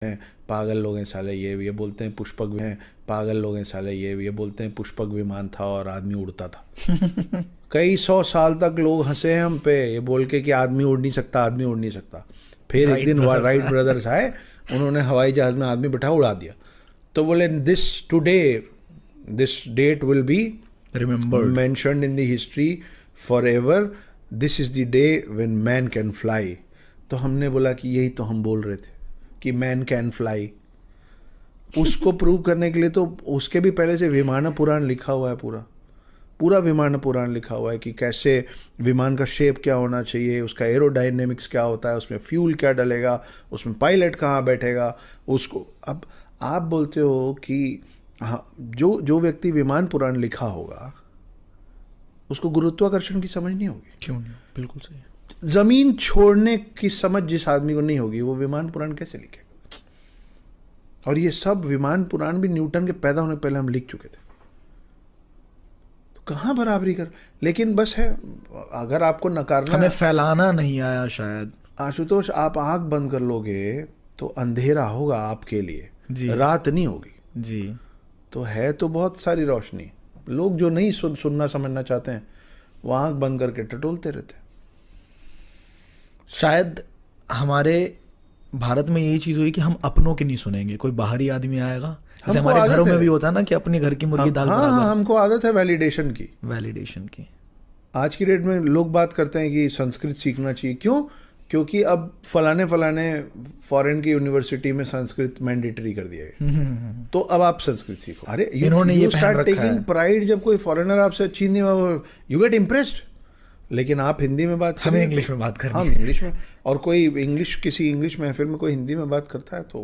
हैं पागल लोग हैं साले, ये बोलते हैं पुष्पक हैं पागल लोग हैं साले, ये बोलते हैं पुष्पक विमान था और आदमी उड़ता था। कई 100 साल तक लोग हंसे हैं हम पे ये बोल के कि आदमी उड़ नहीं सकता, आदमी उड़ नहीं सकता। फिर एक दिन राइट ब्रदर्स आए, उन्होंने हवाई जहाज में आदमी बिठा उड़ा दिया। तो बोले this date will be remembered. mentioned in the history forever. This is the day when man can fly. तो हमने बोला कि यही तो हम बोल रहे थे कि मैन कैन फ्लाई। उसको प्रूव करने के लिए तो उसके भी पहले से विमान पुराण लिखा हुआ है, पूरा विमान पुराण लिखा हुआ है कि कैसे विमान का शेप क्या होना चाहिए, उसका एरोडायनेमिक्स क्या होता है, उसमें फ्यूल क्या डलेगा, उसमें पायलट कहाँ बैठेगा उसको। अब आप बोलते हो कि हाँ, जो व्यक्ति विमान पुराण लिखा होगा उसको गुरुत्वाकर्षण की समझ नहीं होगी। क्यों नहीं, बिल्कुल सही है। जमीन छोड़ने की समझ जिस आदमी को नहीं होगी वो विमान पुराण कैसे लिखेगा? और ये सब विमान पुराण भी न्यूटन के पैदा होने पहले हम लिख चुके थे, तो कहाँ बराबरी कर। लेकिन बस है, अगर आपको नकारना, हमें फैलाना नहीं आया शायद। आशुतोष, आप आंख बंद कर लोगे तो अंधेरा होगा आपके लिए जी, रात नहीं होगी जी। तो है तो बहुत सारी रोशनी। लोग जो नहीं सुनना समझना चाहते हैं वो आंख बंद करके टटोलते रहते हैं। शायद हमारे भारत में यही चीज़ हुई कि हम अपनों की नहीं सुनेंगे, कोई बाहरी आदमी आएगा। जैसे हमारे घरों में भी होता है ना कि अपने घर की मुर्गी दाल हाँ, बराबर। हमको आदत है वैलिडेशन की। आज की डेट में लोग बात करते हैं कि संस्कृत सीखना चाहिए। क्यों? क्योंकि अब फलाने फॉरेन की यूनिवर्सिटी में संस्कृत मैंडेटरी कर दिया गया, तो अब आप संस्कृत सीखो। अरे इन्होंने ये स्टार्ट टेकिंग प्राइड। जब कोई फॉरेनर आपसे अच्छी हिंदी में, यू गेट इम्प्रेस्ड। लेकिन आप हिंदी में बात हमें इंग्लिश में बात करनी हम इंग्लिश में, और कोई किसी इंग्लिश महफिल में कोई हिंदी में बात करता है तो